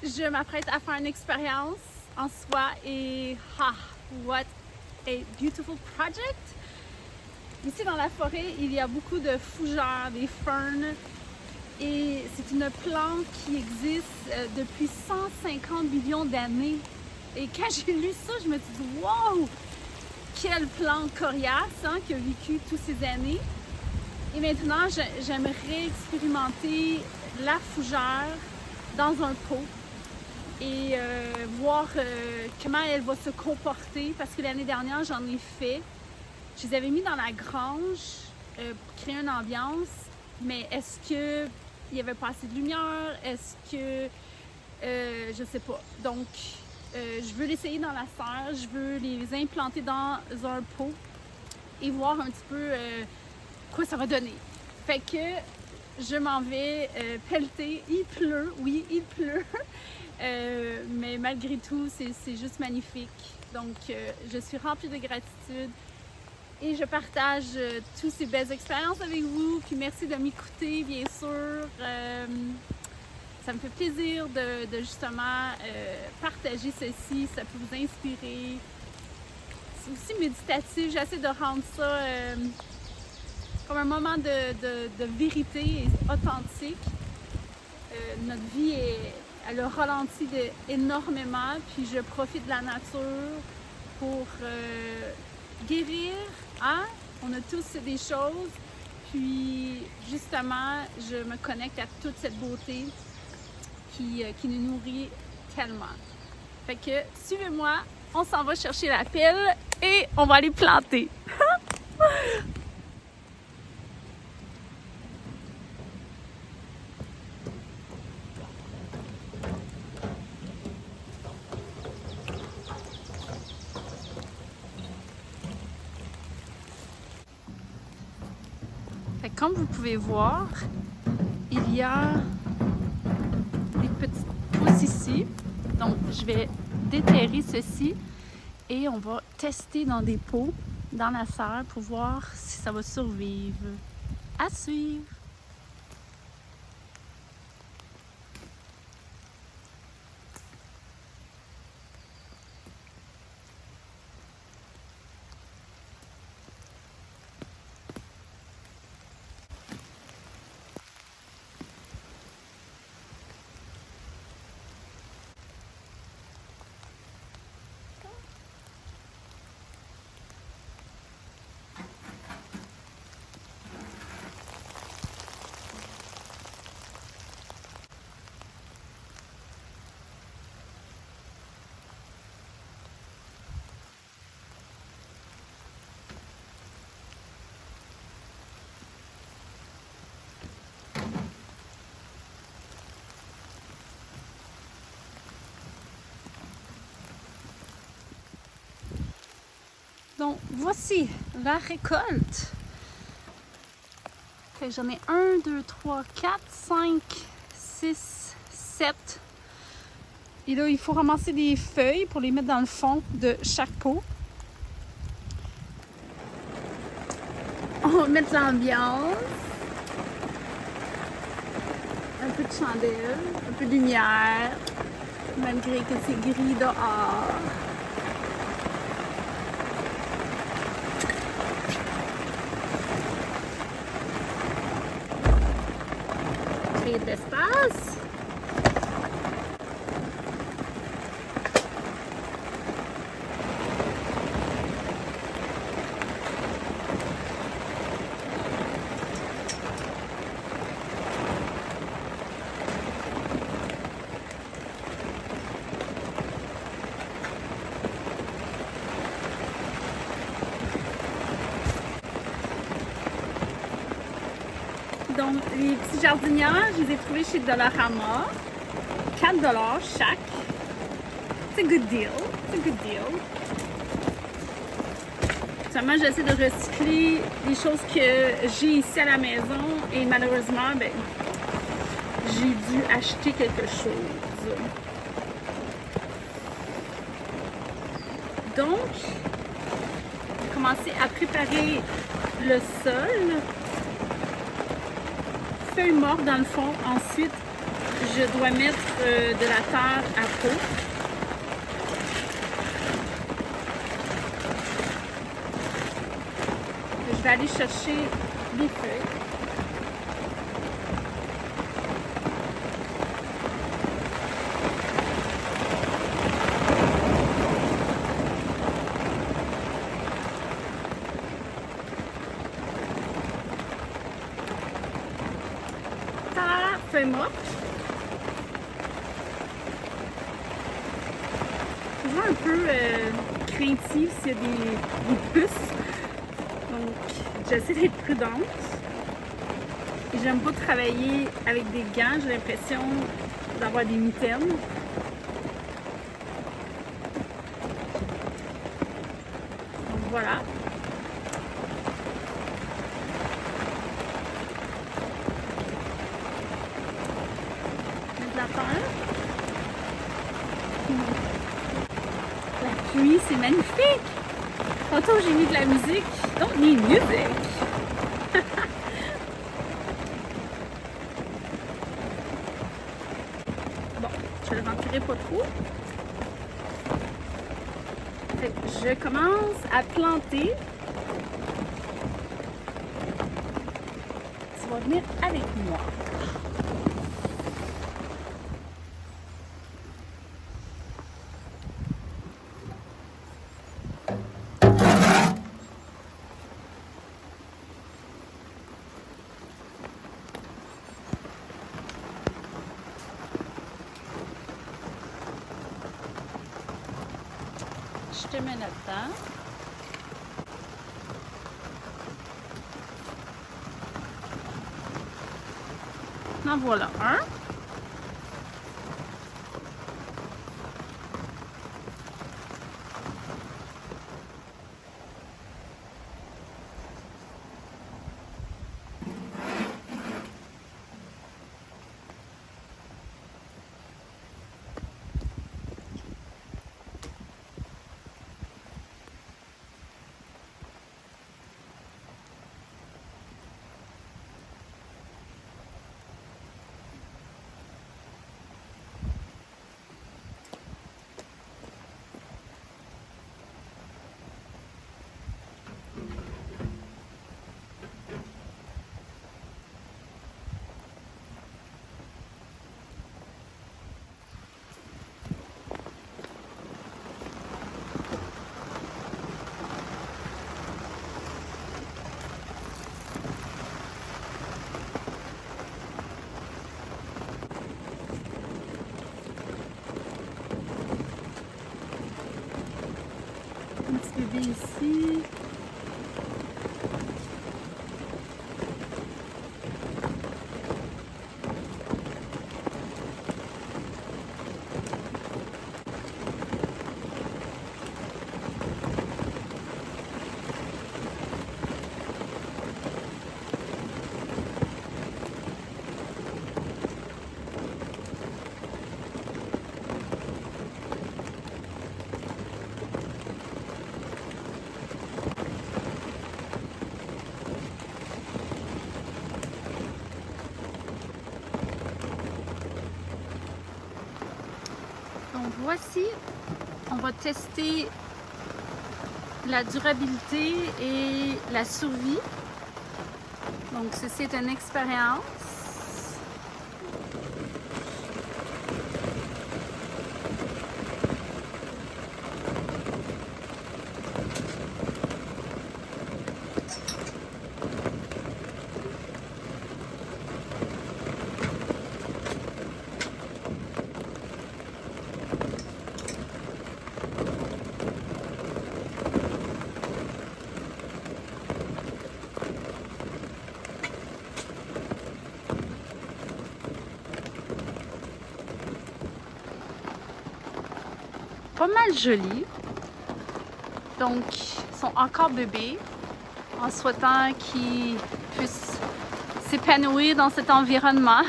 je m'apprête à faire une expérience en soi et what a beautiful project! Ici dans la forêt, il y a beaucoup de fougères, des ferns, et c'est une plante qui existe depuis 150 millions d'années. Et quand j'ai lu ça, je me suis dit wow! Quelle plante coriace hein, qui a vécu toutes ces années. Et maintenant, j'aimerais expérimenter la fougère dans un pot et voir comment elle va se comporter, parce que l'année dernière, j'en ai fait. Je les avais mis dans la grange pour créer une ambiance, mais est-ce qu'il y avait pas assez de lumière? Est-ce que... je sais pas. Donc, je veux l'essayer dans la serre, je veux les implanter dans un pot et voir un petit peu quoi ça va donner. Fait que je m'en vais pelleter. Il pleut, oui, il pleut. Mais malgré tout, c'est juste magnifique. Donc, je suis remplie de gratitude et je partage toutes ces belles expériences avec vous. Puis merci de m'écouter, bien sûr. Ça me fait plaisir de justement partager ceci. Ça peut vous inspirer. C'est aussi méditatif. J'essaie de rendre ça comme un moment de vérité et authentique. Notre vie elle a ralenti énormément, puis je profite de la nature pour guérir. Hein? On a tous des choses, puis justement, je me connecte à toute cette beauté qui nous nourrit tellement. Fait que suivez-moi, on s'en va chercher la pelle et on va aller planter. Fait que comme vous pouvez voir, il y a des petites pousses ici. Donc je vais déterrer ceci et on va tester dans des pots dans la serre pour voir si ça va survivre. À suivre! Donc, voici la récolte. J'en ai 1, 2, 3, 4, 5, 6, 7. Et là, il faut ramasser des feuilles pour les mettre dans le fond de chaque pot. On va mettre l'ambiance. Un peu de chandelle, un peu de lumière, malgré que c'est gris dehors. Créer de l'espace. Donc, les petits jardinières, je les ai trouvés chez Dollarama. 4 $ chaque. C'est un good deal. C'est un good deal. Seulement, j'essaie de recycler les choses que j'ai ici à la maison et malheureusement, ben, j'ai dû acheter quelque chose. Donc, j'ai commencé à préparer le sol. Feuilles mortes dans le fond. Ensuite, je dois mettre de la terre à pot. Je vais aller chercher des feuilles. Feuille morte. Toujours un peu craintive s'il y a des puces. Donc, j'essaie d'être prudente. Et j'aime pas travailler avec des gants. J'ai l'impression d'avoir des mitaines. Donc, voilà. La pluie, c'est magnifique! Tantôt, j'ai mis de la musique. Don't need music! Bon, je le remplirai pas trop. Fait que je commence à planter. Tu vas venir avec moi. Je te mets là-dedans. En voilà un. Un petit bébé ici. Donc voici, on va tester la durabilité et la survie. Donc ceci est une expérience. Pas mal jolis. Donc, ils sont encore bébés, en souhaitant qu'ils puissent s'épanouir dans cet environnement.